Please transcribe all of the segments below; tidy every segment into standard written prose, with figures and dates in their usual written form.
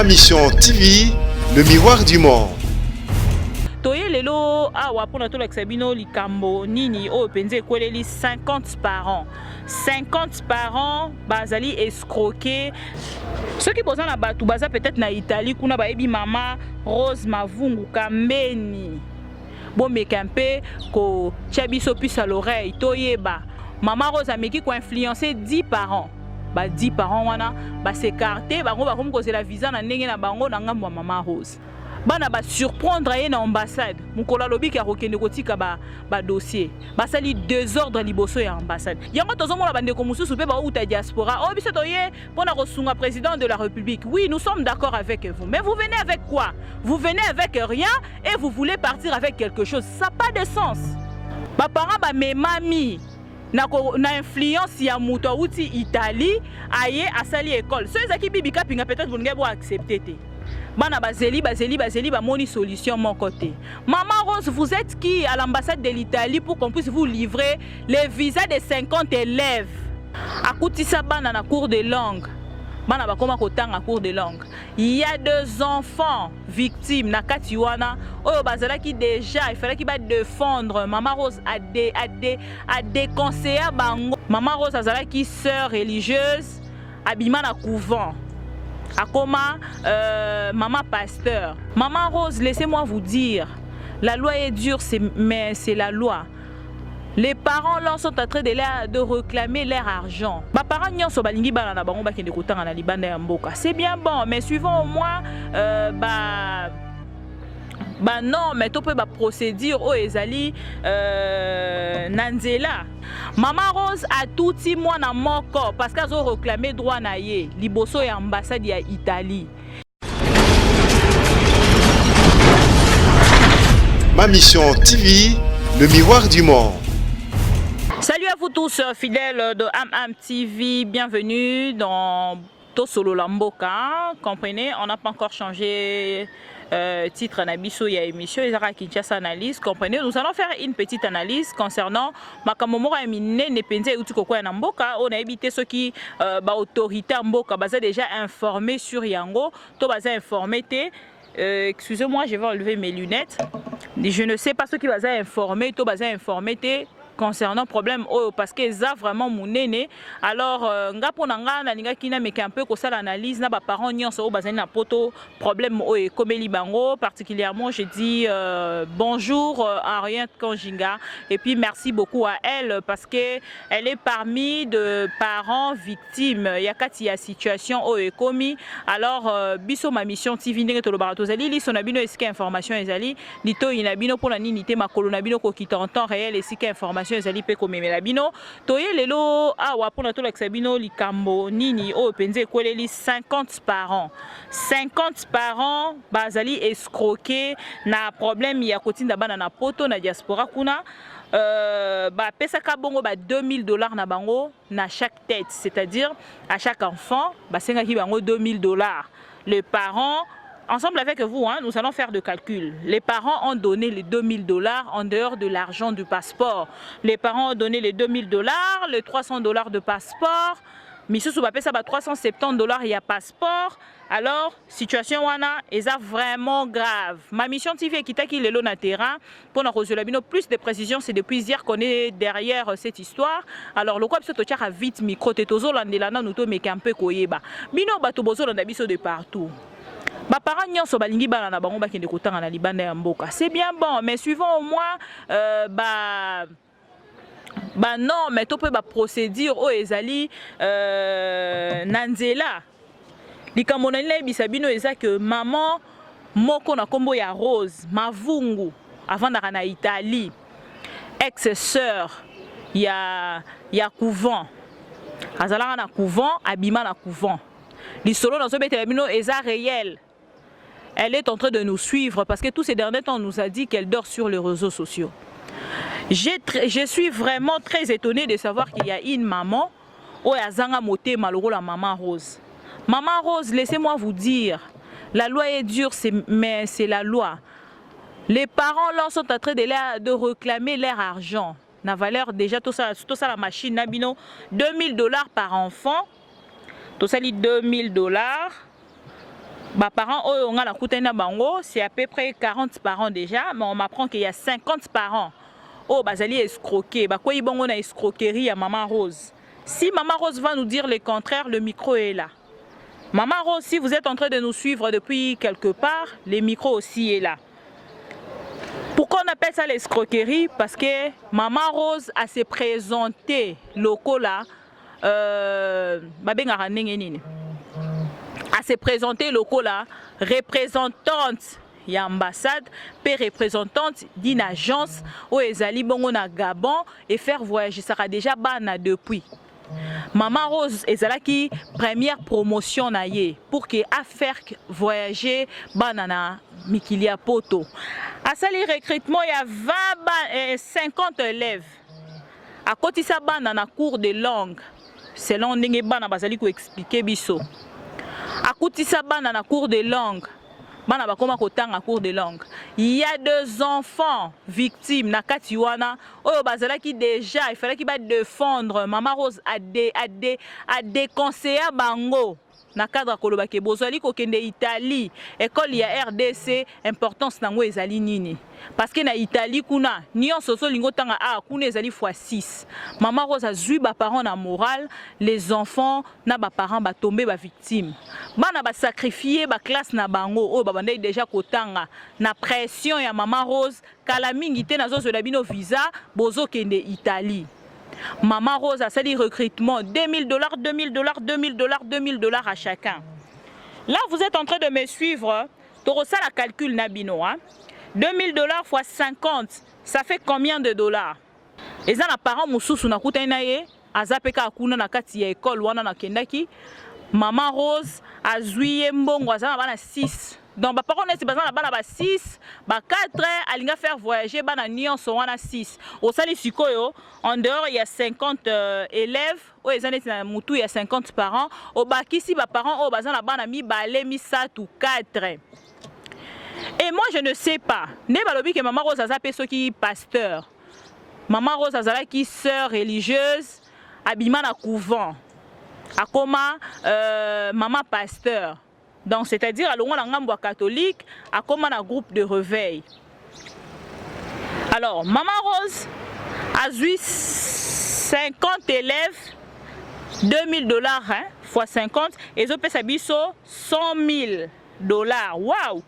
Ma Mission TV, le miroir du monde. Toye lelo awa pona to l'exabino likambo nini o penze kweleli 50 par an. 50 par an bazali escroquer. Ceux qui posent na batu baza peut-être na Italie kuna ba ebi mama Rose Mavungu Kambeni. Bon mekampe ko chabiso puce à l'oreille toyeba. Mama Rose ameki ko influencer 10 par an. Ba 10 par an wana ba s'écarter bango ba comme cause la visa na ndenge na bango na ngambo mama Rose. Bana ba surprendre ye na ambassade mukola lobi ka kokende kotika ba dossier basali désordre liboso ya ambassade yango tozomona bandeko mususu pe ba uta diaspora o biso toye pona kosunga président de la République. Oui, nous sommes d'accord avec vous, mais vous venez avec quoi? Vous venez avec rien et vous voulez partir avec quelque chose. Ça n'a pas de sens. Ba parents ba memami na influence ya muto uti Italie aye asali école so ezaki bibika pinga peut-être vous n'avez pas accepté. Bana bazeli ba moni solution mon côté. Maman Rose, vous êtes qui à l'ambassade de l'Italie pour qu'on puisse vous livrer les visas de 50 élèves? Akutisa bana na cours de langue. Bana ba koma kotanga cours de langue. Il y a 2 enfants victimes na katiwana. Oyo bazala qui déjà il fallait qu'il va défendre. Maman Rose a déconseillé bango. Maman Rose azala qui sœur religieuse abima na couvent. Akoma, maman pasteur. Maman Rose, laissez-moi vous dire, la loi est dure, mais c'est la loi. Les parents là sont en train de réclamer leur argent. Les parents n'y sont pas lingi bana na bango ba kende kotanga na libanda ya mboka. C'est bien bon, mais suivant au moins non, mais tu peux procédure au ezali nanzela. Maman Rose a tout dit moi dans mon corps parce qu'elles ont réclamé droit na ye liboso et ambassade ya Italie. Ma Mission TV, le miroir du monde. Salut à vous tous fidèles de AM TV, bienvenue dans Tosolo Lamboka. Comprenez, on n'a pas encore changé titre nabiso ya émission Ezara Kinshasa analyse. Comprenez, nous allons faire une petite analyse concernant makamomora emine nepenze utiko kwa na mboka. On a évité ceux qui ba autorité mboka baza déjà informé sur yango to baza informé te. Excusez-moi, je vais enlever mes lunettes. Je ne sais pas ceux qui baza informé to baza informé te concernant problème parce que ça vraiment mon nene. Alors nga ponanga na linga kina meke un peu ko ça l'analyse na ba parents nyonso bazani na poto problème comme libango particulièrement je dis bonjour à Henriette Kanjinga et puis merci beaucoup à elle parce que elle est parmi de parents victimes yakati ya situation komi. Alors biso ma mission TV ndenge to lo barato zali li son abino esika information ezali lito inabino pona nini te makolo na bino ko kita en temps réel esika information ezali pe komemela bino toye lelo awa pona to l'exabino likambo nini o penze kweleli 50 par an. 50 par an bazali escroquer na problème ya kotinda bana na poto na diaspora kuna ba pesaka bongo ba $2000 na bango na chaque tête, c'est-à-dire à chaque enfant ba senga ki bango $2000. Les parents ensemble avec vous, hein, nous allons faire de calculs. Les parents ont donné les $2000 en dehors de l'argent du passeport. Les parents ont donné les $2000, les $300 de passeport. Mais ce soit ça, $370 il y a passeport. Alors, situation wana est vraiment grave. Ma mission TV qui t'a qui le na terrain pour nous plus de précision, c'est depuis hier qu'on est derrière cette histoire. Alors, le quoi se tocha a vite micro tetozo landelana nous to meke un peu koyeba. Bino bato bozo landabiso de partout. Ba parents nyonso balingi bana na bango bakende kotanga na libanda ya mboka. C'est bien bon, mais suivant au moins non, mais tu peux procédure au ezali nanzela. Likambo na nila bisabino eza que maman moko na kombo ya Rose Mavungu avant d'arriver na Italie. Ex-sœur ya couvent. Azala na couvent, abima na couvent. L'histoire dans ce bête bino eza réel. Elle est en train de nous suivre parce que tous ces derniers temps on nous a dit qu'elle dort sur les réseaux sociaux. Je suis vraiment très étonnée de savoir qu'il y a une maman où azanga moté malheureux la maman Rose. Maman Rose, laissez-moi vous dire, la loi est dure, mais c'est la loi. Les parents là sont en train de réclamer leur argent. La valeur déjà tout ça la machine nabino $2000 par enfant. Tout ça $2000. Bah, parents, on a la coutena bango, c'est à peu près 40 parents déjà, mais on m'apprend qu'il y a 50 parents. Oh, bazali escroqué. Bah, quoi, on a escroquerie à Maman Rose. Si Maman Rose va nous dire le contraire, le micro est là. Maman Rose, si vous êtes en train de nous suivre depuis quelque part, le micro aussi est là. Pourquoi on appelle ça l'escroquerie? Parce que Maman Rose a se présenté loco là, a se présenté loco là, représentante et ambassade, puis représentante d'une agence où ezali bongo na Gabon et faire voyager ça déjà bana depuis. Maman Rose ezalaki première promotion na ye pour que a faire voyager banana Mikilia Poto. À ça les recrutement il y a 50 élèves. À côté ça banana cours de langue selon ndenge bana bazali ko expliquer biso. À côté ça banana cours de langue. Bana bakoma kotanga cours de langue. Il y a 2 enfants victimes na katiwana. Oyo bazala qui déjà il fallait qu'il va défendre. Maman Rose a déconseillé bango. Na cadre koloba ke bozali ko kende Italie école ya RDC importance nango ezali nini parce que na Italie kuna nyonso so lingo tanga kuna ezali x6. Maman Rose a zui ba parents na moral, les enfants na ba parents ba tomber ba victime. Bana ba sacrifier ba classe na bango o ba bandai déjà kotanga na pression ya Maman Rose kala mingi te nazo zola bino visa bozo kende Italie. Maman Rose a sali recrutement $2000, $2000, $2000, $2000 à chacun. Là, vous êtes en train de me suivre. Torosa la calcul Nabino. Hein? $2000 fois 50, ça fait combien de dollars? Et ça, les parents moussous na kutenaye, azapeka akuna na kati ya école wana na kendaki. Maman Rose a zouye mbongo azana bana 6. Donc, par contre, si bazana bana ba 6, ba 4 alinga faire voyager bana nyonso wana 6. Au sali sikoyo, en dehors il y a 50 élèves, au ezane na mutu il y a 50 parents, au bakisi ba parents au bazana bana mi balé mi satu 4. Et moi je ne sais pas. Ne balobi que Maman Rose azape soki pasteur. Maman Rose azala qui sœur religieuse, abima na couvent. Akoma maman pasteur. Donc c'est-à-dire à l'onga la catholique, akoma na groupe de réveil. Alors Maman Rose a eu 50 élèves, $2000 hein, fois 50 et zo pesa biso $100,000. Waouh!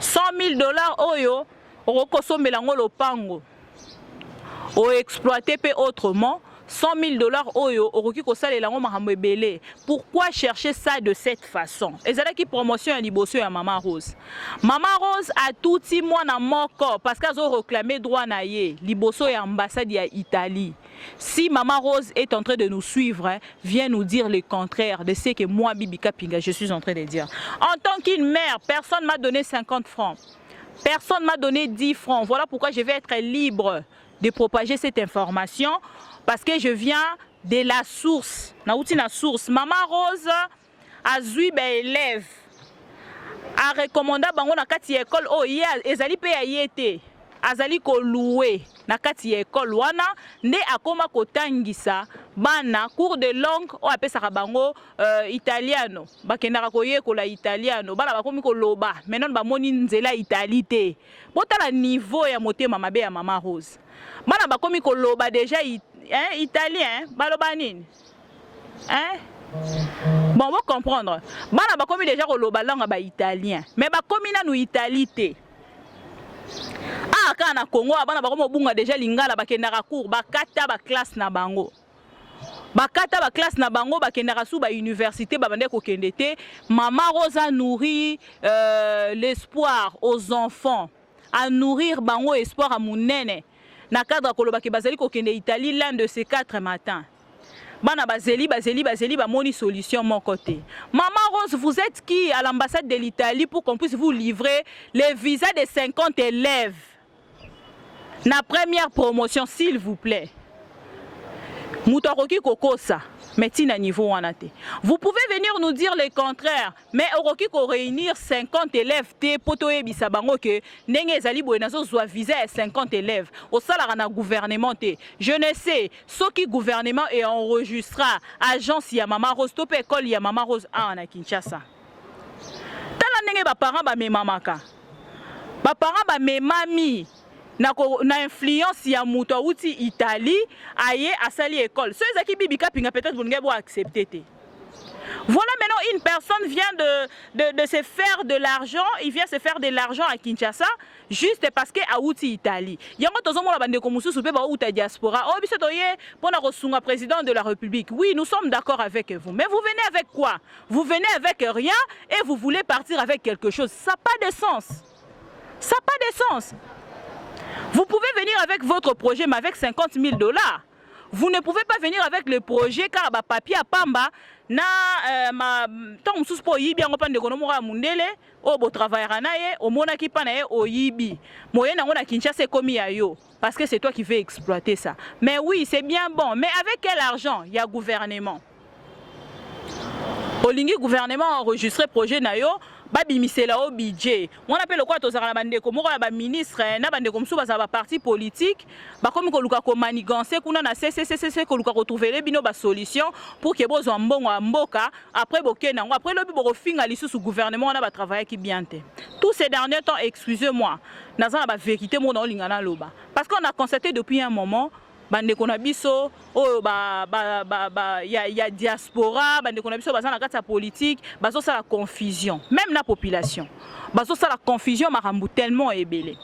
$100,000 oyo okosomela ngo lopango. O exploiter pe autrement $100,000 oyo oroki kosalela ngo makambo ebele. Pourquoi chercher ça de cette façon? Ezalaki promotion ya liboso ya Maman Rose. Maman Rose a tout ti mwana moko parce qu'elle a réclamé droit na ye liboso ya ambassade ya Italie. Si Maman Rose est en train de nous suivre, hein, vient nous dire le contraire de ce que moi Bibi Kapinga je suis en train de dire. En tant qu'une mère, personne m'a donné 50 francs. Personne m'a donné 10 francs. Voilà pourquoi je vais être libre de propager cette information. Parce que je viens de la source. La source. Maman Rose a zui ben élève. A recommandé bango na kati école oh hier ezali pe ayete. Azali ko louer na kati école wana ne akoma kotangisa bana cours de langue o apesa bango italiano. Bakendaka koye ko la italiano. Bala bakomi ko loba. Maintenant ba moni nzela italite. Botala niveau ya motema mabe ya Maman Rose. Bana bakomi ko loba déjà hein, italien, balobanine. Hein? Bon, on va comprendre. Bana bakomi déjà ko loba langue ba italien, mais bakomi na nu italité. Ah kana Congo bana bakomo bunga déjà lingala bakendaka cours, bakata ba classe na bango. Bakata ba classe na bango bakendaka sou ba université babande ko kendete. Maman Rose a nourri l'espoir aux enfants, à nourrir bango espoir à munene. Na cadre koloba ke bazali ko kende Italie l'un de ces 4 matins. Bana bazeli ba moni solution mon côté. Maman Rose, vous êtes qui à l'ambassade de l'Italie pour qu'on puisse vous livrer les visas de 50 élèves? Na première promotion s'il vous plaît. Moutoroki kokosa. Metina niveau wanate. Vous pouvez venir nous dire le contraire, mais oroki ko réunir 50 élèves te poto ebisa bango ke ndenge ezali boye nazo zwa visa 50 élèves au salara na gouvernement te. Je ne sais ce qui gouvernement et enregistra agence ya Maman Rose to pe école ya Maman Rose na Kinshasa. ndenge ba parents ba memamaka. Ba parents ba memami na influence ya muto uti Italie aye asali école. Ceux qui bibika pinga peut-être vous n'avez accepté. Voilà, maintenant une personne vient de se faire de l'argent, il vient se faire de l'argent à Kinshasa juste parce que a outi Italie. Yango tozomo la bande komusu soupe ba outa diaspora. Oh biso toye pona kosunga président de la République. Oui, nous sommes d'accord avec vous. Mais vous venez avec quoi? Vous venez avec rien et vous voulez partir avec quelque chose. Ça n'a pas de sens. Ça n'a pas de sens. Vous pouvez venir avec votre projet mais avec 50 000 $. Vous ne pouvez pas venir avec le projet car ba papier à pamba na tant mususu po yibi yango pande kono mo mundele o bo travaillera na ye o mona ki pa na ye o yibi moyen nango na Kinshasa komi ya yo parce que c'est toi qui veux exploiter ça. Mais oui, c'est bien bon, mais avec quel argent? Il y a gouvernement. Olingi gouvernement enregistré projet na yo babimisela au budget. On appelle quoi tozala bandeko moko ya ba ministre na bandeko msusu baza ba parti politique ba komi ko luka ko manigancer kuna na CCCC ko luka ko trouver les bino ba solution pour que bozo mbongo ya mboka après bokena ngo après lobi boko finga lisusu gouvernement na ba travailler qui bien te. Tous ces derniers temps, excusez-moi, naza ba vérité mo na olingana loba parce qu'on a constaté depuis un moment bande konabiso o ya diaspora bande konabiso baza na kati ya politique bazo ça la confusion même la population bazo ça la confusion makambu tellement ebele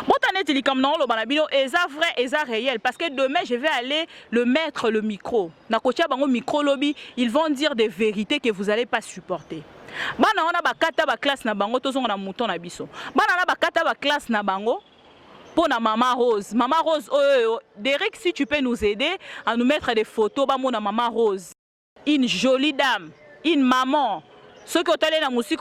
botaneti likam na lo banabino eza vrai eza réel parce que demain je vais aller le mettre le micro na kotia bango micro lobby ils vont dire des vérités que vous allez pas supporter. Bana ona bakata ba classe na bango tozonga na mouton na biso bana na bakata ba classe na bango. Pour Maman Rose. Maman Rose, Derek, si tu peux nous aider à nous mettre des photos, bah, mon Maman Rose. Une jolie dame, une maman. Ceux qui ont allé dans la musique,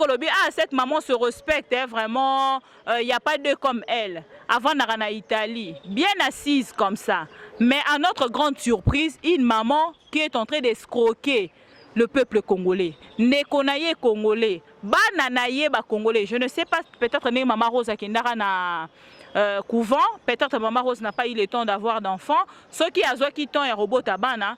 cette maman se respecte, hein, vraiment, il n'y a pas deux comme elle. Avant, on a en Italie, bien assise comme ça. Mais à notre grande surprise, une maman qui est en train d'escroquer le peuple congolais. Nekonaye congolais, bananaye ba congolais. Je ne sais pas, peut-être que Maman Rose a kendara na couvent, peut-être Maman Rose n'a pas eu le temps d'avoir d'enfants. Ceux qui ont qui temps et robot tabana,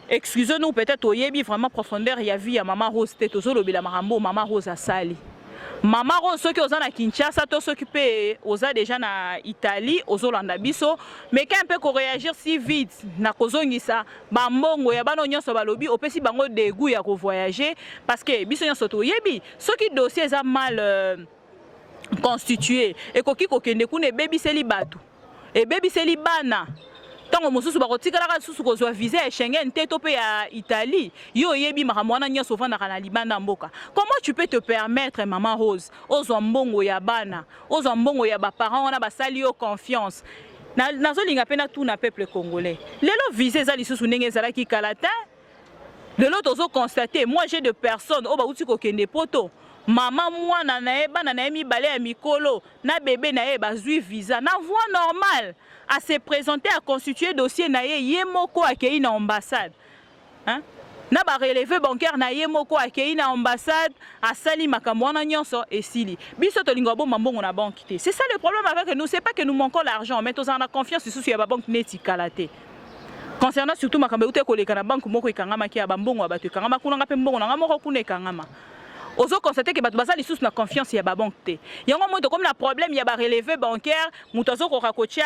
excusez-nous, peut-être au yebi vraiment profondeur, il y a vu à Maman Rose, peut-être aux autres, Maman Rose a sali. Maman Rose, ceux qui sont à Kinshasa, tous s'occuper aux déjà en Italie, aux Hollanda biso, mais quand on peut réagir si vite, na kozongi ça, bambongo ya bano nyonso balobi, opesi bango dégoût ya ko voyager parce que biso nyonso to yebi, ceux qui dossiers a mal constitué et koki kokende kune baby celibatu et baby celibana tango mosusu bakotikala ka susu kozwa visa ya Schengen teto pe ya Italie yo yebi makamwana nyoso vanda kana libanda mboka. Comment tu peux te permettre Maman Rose ozwa mbongo ya bana ozwa mbongo ya ba parents na basali yo confiance nazolinga pena tout na peuple congolais lelo visa za lisusu ndenge ezalaki kalata lelo tozo constater moi j'ai de personnes o ba uti kokende poto maman mwana na eba na mi balé ya mikolo na bébé na ye bazui visa na voie normale à se présenter à constituer dossier na ye moko akei na ambassade hein na ba relevé bancaire na ye moko akei na ambassade asali makambo na nyonso esili biso to lingwa bo mbongo na banque té. C'est ça le problème avec nous, c'est pas que nous manquons l'argent mais tous en a confiance sur ya ba banque neti kalaté. Concernant surtout makambo uté koleka na banque moko ikangama ki ya bambongo abatu kangama kuna ngape mbongo na moko kuna ikangama. Ozo constater que batu bazali sous na confiance ya ba banque té. Yango moto comme la problème ya ba relevé bancaire, mutazo ko rakotia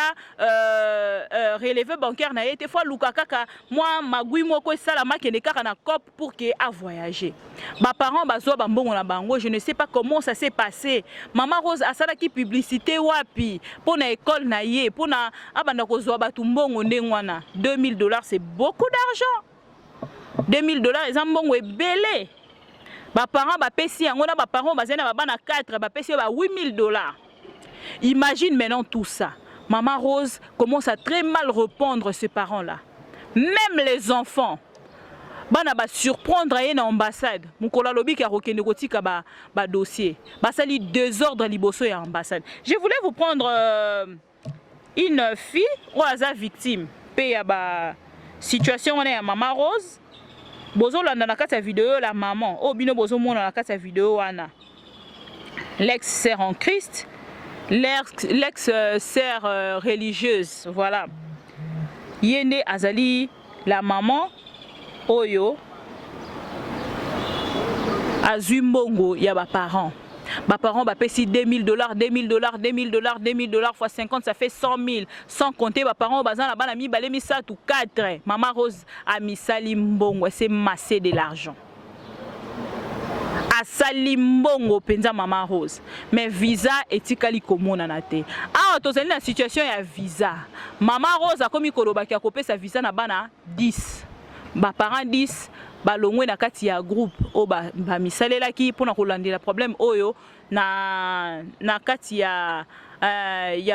relevé bancaire na été fois luka kaka moi magui moko sala makene kaka na cop pour que a voyager. Ba parents bazo ba mbongo na bango, je ne sais pas comment ça s'est passé. Maman Rose asala ki publicité wapi pour na école na ye, pour na abanda ko zo batu mbongo ndengwana. $2000 c'est beaucoup d'argent. $2000 les mbongo ebele. Ba parents ba pesi yango na ba parents bazena ba bana 4 ba pesi ba $8000. Imagine maintenant tout ça. Maman Rose commence à très mal répondre ces parents-là. Même les enfants. Bana ba surprendre à une ambassade. Mukola lobi ka rokende kotika ba dossier. Ba sali désordre liboso ya ambassade. Je voulais vous prendre une fille ou aza victime pe ya ba situation on est à Maman Rose. Bozo landa na kati ya vidéo la maman o bino bozo mona na kati ya vidéo wana l'ex-sœur en Christ, l'ex-sœur religieuse, voilà. Yende azali la maman oyo azui mbongo ya ba parents Mes parents bah payent $2000, $2000 fois 50, ça fait 100 000. Sans compter mes parents bah là bas mi balé mi ça tout 4. Maman Rose a mis salimbongo, c'est massé de l'argent. A salimbongo penza Maman Rose. Mais visa etikali komona na te. Ah tozali na situation ya visa. Maman Rose a komi kolobaki a kopesa visa na bana 10. Ba parents 10. Balongwe na kati ya groupe o ba misalela ki pona kolandela problème oyo na kati ya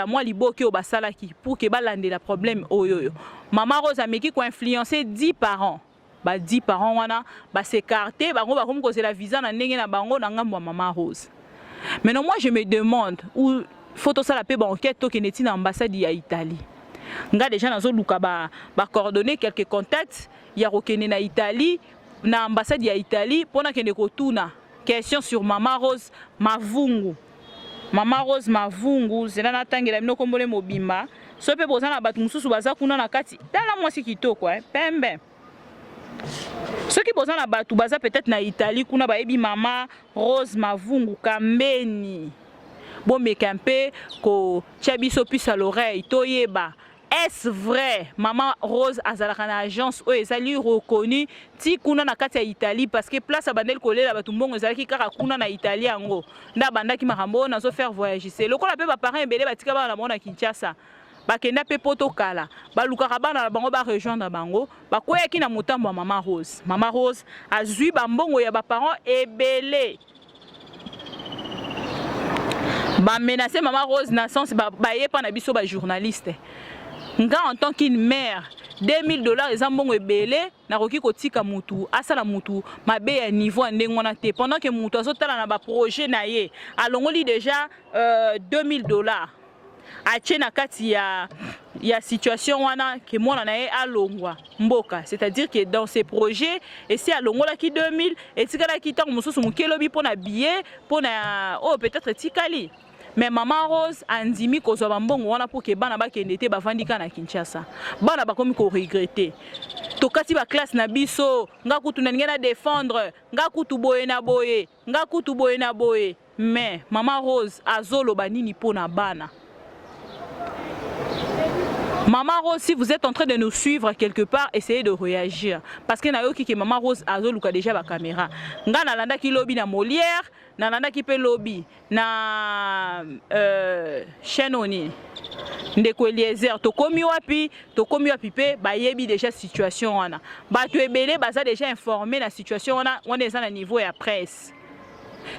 moi liboki o basalaki pour que balandela problème oyo. Maman Rose a meki ko influencer 10 parents. Ba 10 parents wana ba s'écarter bango ba komi kozela visa na ndenge na bango na ngambo Maman Rose. Maintenant moi je me demande où photo ça la pe ba enquête to keneti na ambassade ya Italie. Nga déjà nazo luka ba coordonner quelques contacts ya rokene na Italie na ambassade ya Italie pona kende kotuna question sur Maman Rose Mavungu. Maman Rose Mavungu zena na tangela bino kombole mobimba so pe bozana batu mususu baza kuna na kati tala mwasi kitoko pembe ceux qui bozana batu baza peut-être na Italie kuna ba ebi Maman Rose Mavungu Kambeni bon mekampe ko chabiso puce à l'oreille toyeba. Est-ce vrai Maman Rose azalaka na agence o ezali reconnu ti kuna na kati ya Italie parce que place abandel kolela batu mbongo ezalaki kaka kuna na Italie yango nda bandaki makambo nazo faire voyager c'est lokola pe ba parents ebele batika bana na mona Kinshasa bakenda pe poto kala balukaka bana na bango ba rejoindre bango bakoyaki na motambo ya Maman Rose. Maman Rose azui ba mbongo ya ba parents ebele ba menacer Maman Rose na sens ba yepa na biso ba journaliste. Nga en tant qu'une mère, $2000 les ambongo ebele na koki kotika mutu asala mutu mabe ya niveau ndengona te pendant que mutu azotala na ba projet na ye alongoli déjà $2000 atie na kati ya situation wana ke mona na ye alongwa mboka, c'est-à-dire que dans ces projets et si alongola ki 2000 et tikala ki tango mususu mukelobi pona billet pona oh peut-être tikali. Mais Maman Rose andimi kozwa bambongo wana pour que bana bakende te bavandika na Kinshasa. Bana bakomi ko regretter. Tokati ba classe na biso, nga kutu na ngena défendre, nga kutu boye na boye, nga kutu boye na boye. Mais Maman Rose azolo banini pona bana. Maman Rose, si vous êtes en train de nous suivre quelque part, essayez de réagir. Parce que nayoki que Maman Rose azoluka déjà ba caméra. Nga nalanda ki lobby na Molière, nalanda ki pe lobby na chaîne oni. Ndeko Eliezer tokomi wapi pe ba yebi déjà situation wana. Ba tu ebele baza déjà informé la situation wana, on est à niveau ya presse.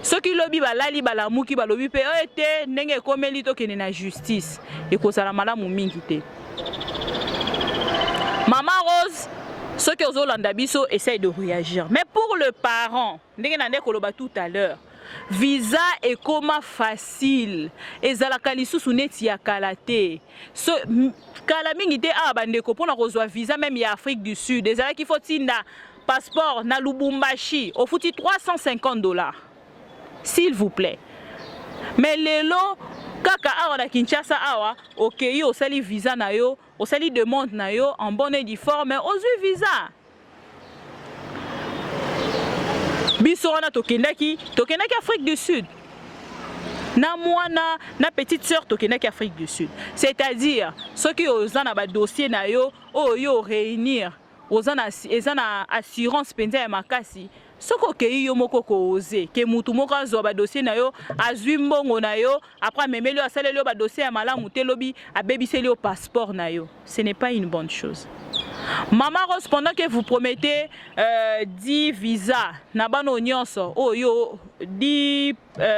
Ce qui lobby balali balamuki balobi pe ete ndenge komeli to kene na justice et ko sala malamu mingi te. Maman Rose, ce que Zolanda Biso essaye de réagir. Mais pour le parent, tout à l'heure, visa est comme facile. Et Zalakalisu suneti ya kalate. Ce kalamingite abandeko pour na visa même en Afrique du Sud. Et Zalaki faut tinda passeport na Lubumbashi au fouti $350. S'il vous plaît. Mais lelo kaka awa na Kinshasa awa okei osali visa na yo osali demande na yo en bonne et due forme ozwi visa biso wana tokendaki Afrique du Sud na mwana na petite sœur tokendaki Afrique du Sud, c'est-à-dire ceux qui oza na ba dossier na yo oyo réunir oza na assurance penza ya makasi. Soko kei yo moko ko oser ke mutu moko azwa ba dossier na yo azwi mbongo na yo après memeli asaleli yo ba dossier ya malamu te lobi abebiseli yo passeport na yo, ce n'est pas une bonne chose. Maman Rose, pendant que vous promettez 10 visas na bano nyonso oyo 10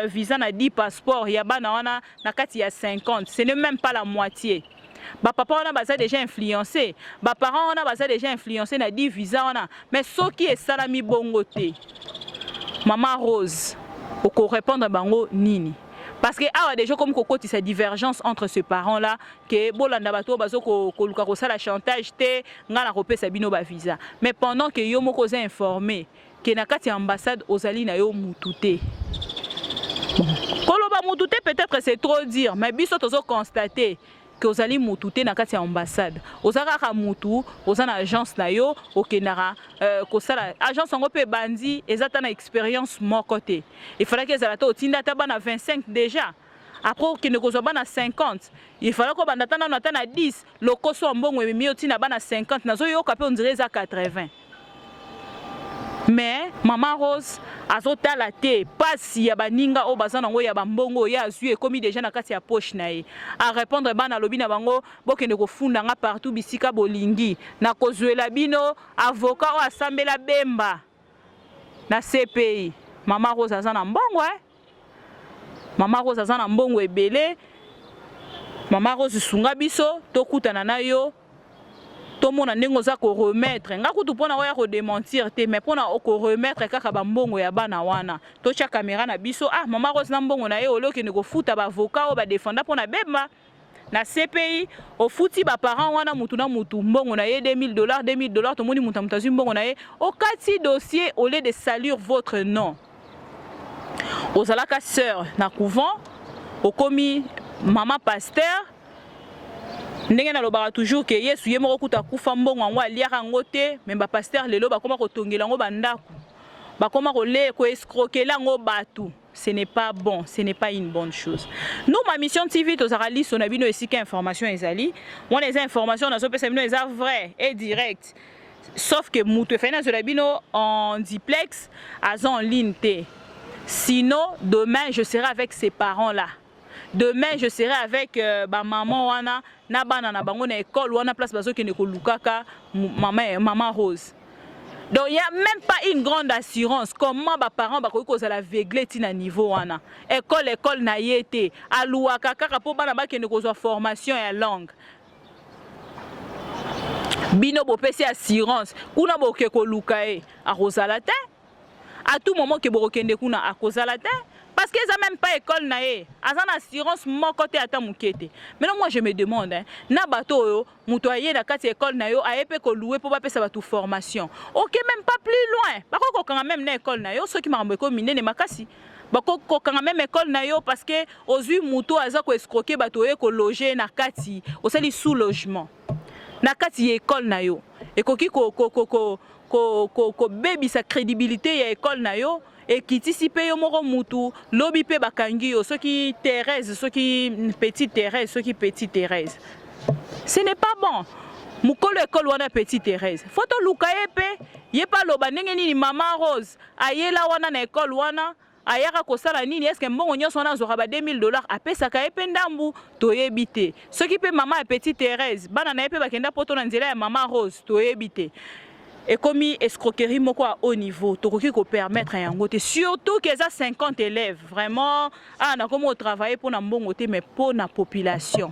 visas na 10 passeports ya bana wana na kati ya 50, ce n'est même pas la moitié. Ba papa on a baza déjà influencé, ba parents on a baza déjà influencé na 10 visa on a, mais ce qui est salami bongote. Maman Rose, oko répondre bango nini? Parce que ah déjà comme kokoti sa divergence entre ce parent là que bolanda bato bazo ko luka ko sala chantage te ngala kopesa bino ba visa. Mais pendant que yo moko za informé que na kati ambassade ozali na yo mutute. Koloba mutute peut-être c'est trop dire, mais biso tozo constater que ozali mutu te na kati ya ambassade ozaka ka mutu ozana agence na yo okendaka kosala agence yango pe bandi ezata na expérience moko te il fallait que ezala te otinda ta bana 25 déjà après okende kozwa bana 50 il fallait ko banda tana na 10 lokoso mbongo ememi otina bana 50 nazoyoka pe on dirait za 80. Mais Maman Rose azotala te pasi ya baninga o bazana ngo ya bambongo ya azui ekomi déjà na kati ya poche na ye a répondre bana lobi na bango bokende kofunda nga partout bisika bolingi na kozwela bino avocat o asambela bemba na CPI. Maman Rose azana mbongo Maman Rose azana mbongo ebele. Maman Rose sunga biso tokutana na yo tout le monde a za ko remettre nga kutu pona ya ko démentir te mais pona ko remettre kaka ba mbongo ya bana wana to cha caméra na biso Maman Rose na mbongo na ye oloke ne ko futa ba avocat o ba défendre pona bema na CPI o futi ba parents wana mutu na mutu mbongo na ye $2000 to moni mutu mutazu mbongo na ye o kati dossier au lieu de salir votre nom ozalaka sœur na couvent o komi maman pasteur ndenge na lobaka toujours que Yesu ye moko kuta kufa mbongo yango aliaka yango te mais ba pasteur lelo bakoma kotongela yango bandako bakoma ko escroquer yango batu. Ce n'est pas bon, ce n'est pas une bonne chose. Nous ma mission TV tozarali sonabino esika information ezali on les informations na zo pesa bino eza vrai et direct sauf que mutu fena sonabino en duplex en ligne te. Sinon demain je serai avec ses parents là. Demain je serai avec ba maman wana na bana na bango na école wana place bazo kene ko lukaka maman Rose. Donc il y a même pas une grande assurance comment ba parents ba ko kozala vegle tina niveau wana. École na yete aluaka kaka po bana ba kene ko zo formation ya langue. Bino bo pesi assurance kuna bo ke ko lukae a Rosala te. À tout moment que bo kende kuna a kozala te. Parce qu'ils n'ont même pas école naé, ils ont assurance mon côté à ta moukete. Maintenant moi je me demande, na bateau mutoyer na kati école nayo a épé ko louer pour pas payer sa formation. OK même pas plus loin. Par contre quand même na école nayo ceux qui m'a ko miné ne makasi. Bako quand même école nayo parce que ozui muto aza ko escroquer bateau ko loger na kati, au sali sous logement. Na kati école nayo. Et ko ki ko baby sa crédibilité ya école nayo. Et qui anticipe yo moko mutu lobi pe bakangi yo ceux qui Thérèse ceux qui petite Thérèse ceux qui petite Thérèse ce n'est pas bon mukolo école wana petite Thérèse photo luka epe ye pa loba ndenge nini Maman Rose ayela wana na école wana ayaka kosala nini est-ce que mbongo nyonso wana azora ba $2000 apesaka epe ndambu toyebi te ceux qui pe maman ya petite Thérèse bana na epe bakenda poto na nzela ya Maman Rose toyebi te. Et comme escroquerie moko à haut niveau, tokoki ko permettre à yango te surtout que ça 50 élèves vraiment na comment travailler pour na mbongo te mais pour na population.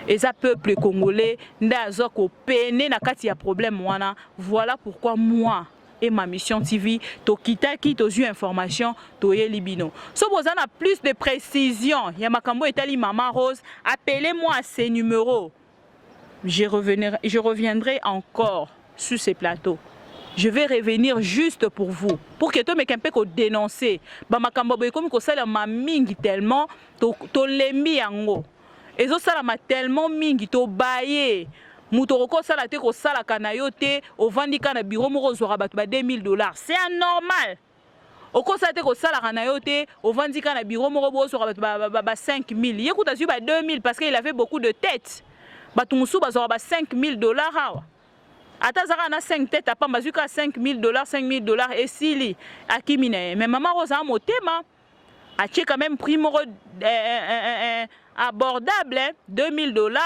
Et ça peuple congolais ndazo ko peine na kati ya problème wana. Voilà pourquoi moi et ma mission TV to kitaki to zu information to yelibino. So vous en a plus de précision, ya makambo etali Maman Rose, appelez-moi à ces numéros. Je reviendrai encore sur ces plateaux. Je vais revenir juste pour vous. Pour que tu me ko dénoncer. Ba makambo boy comme ko sala ma mingi tellement to lembi yango. Ezo sala ma tellement mingi to baye. Muto ko sala te ko sala kana yo te o vandika na bureau moko zora batu ba $2000. C'est anormal. Oko sala te ko sala kana yo te o vandika na bureau moko bo zora batu ba 5000. Yekuta zu ba 2000 parce qu'il avait beaucoup de têtes. Batu musu ba zora ba $5000 hawa. Atazara na 5 têtes à Pambazuka $5000, $5000 et sili akimine. Mais Maman Rose a motema a quand même prix abordable $2000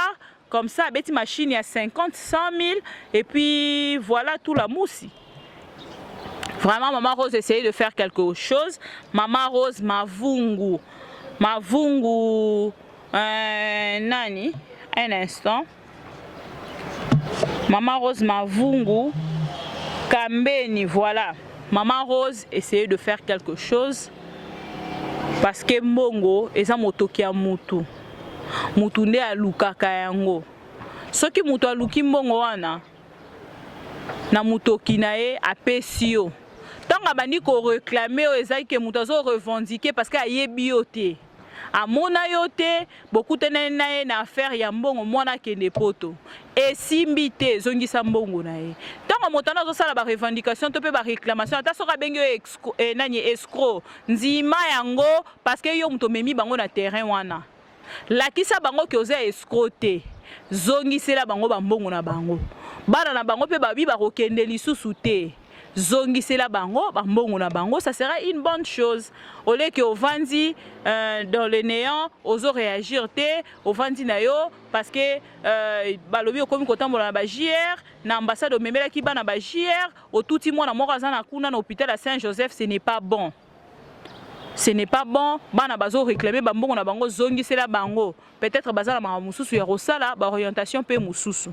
comme ça bête machine à 50 100 000 et puis voilà tout la moussi. Vraiment Maman Rose essayait de faire quelque chose. Maman Rose mavungu nani un instant. Maman Rose Mavungu Kambeni, voilà. Maman Rose essayait de faire quelque chose parce que Mbongo eza motoki ya mutu. Mutu nde alukaka yango. Soki mutu aluki mbongo wana na mutoki na ye apesi yo. Tanga bandi ko réclamer o ezaki ke mutu azo revendiquer parce que ayebi yo te. amona yo te bokutana na ye na affaire ya mbongo mwana kende poto esimbi te zongisa mbongo na ye ntango moto wana azosala barevendication to mpe baréclamation ata soki abengi yo nani escro ndima yango parce que yo moto omemi bango na terrain wana lakisa bango ke oza escro te zongisela bango bambongo na bango bana na bango mpe babi bakokende lisusu te zongisela bango bambongo na bango, ça sera une bonne chose. Au lieu que ovandi dans le néant, ozo réagir te, ovandi na yo parce que balobi okomi kotambola na ba JR, na ambassade o memela ki bana ba JR, o touti mwana moko aza na kuna na hôpital à Saint-Joseph, ce n'est pas bon. Ce n'est pas bon. Bana bazo réclamer bambongo na bango zongisela bango. Peut-être bazala ma mususu ya rosala ba orientation pe mususu.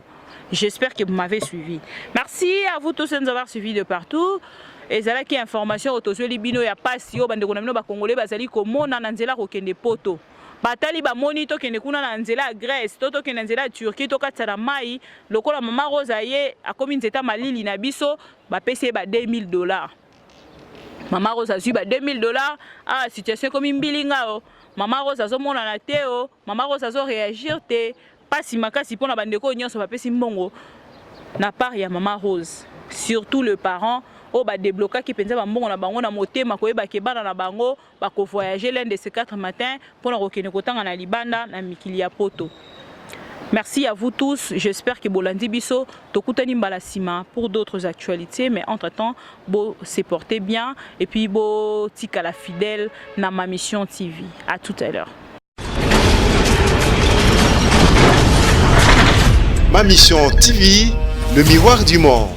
J'espère que vous m'avez suivi. Merci à vous tous de nous avoir suivis de partout. Et zala ki information autozwe libino ya pasi yo bande konamino ba congolais bazali komona na nzela ko kende poto. Batali ba moni to kende kuna na nzela Grèce, to kende nzela Turquie to katsa mai, lokola mama Rosa ye akomi nzeta malili na biso ba pese ba $2000. Mama Rosa zui ba $2000 ah situation comme mbilinga o. Mama Rosa zo mona na te o, Mama Rosa zo réagir te. Pasi makasi pona bandeko nyonso ba pesi mbongo na part ya Mama Rose. Surtout le parent o ba débloquer ki penza ba mbongo na bango na motema ko yeba ke bana na bango ba ko voyager l'un de ces 4 matins pona ko kene kotanga na libanda na mikili ya poto. Merci à vous tous, j'espère que bolandi biso tokutani mbala sima pour d'autres actualités, mais entre-temps bo se portez bien et puis bo tika la fidèle na ma mission TV. À tout à l'heure. Ma mission TV, le miroir du monde.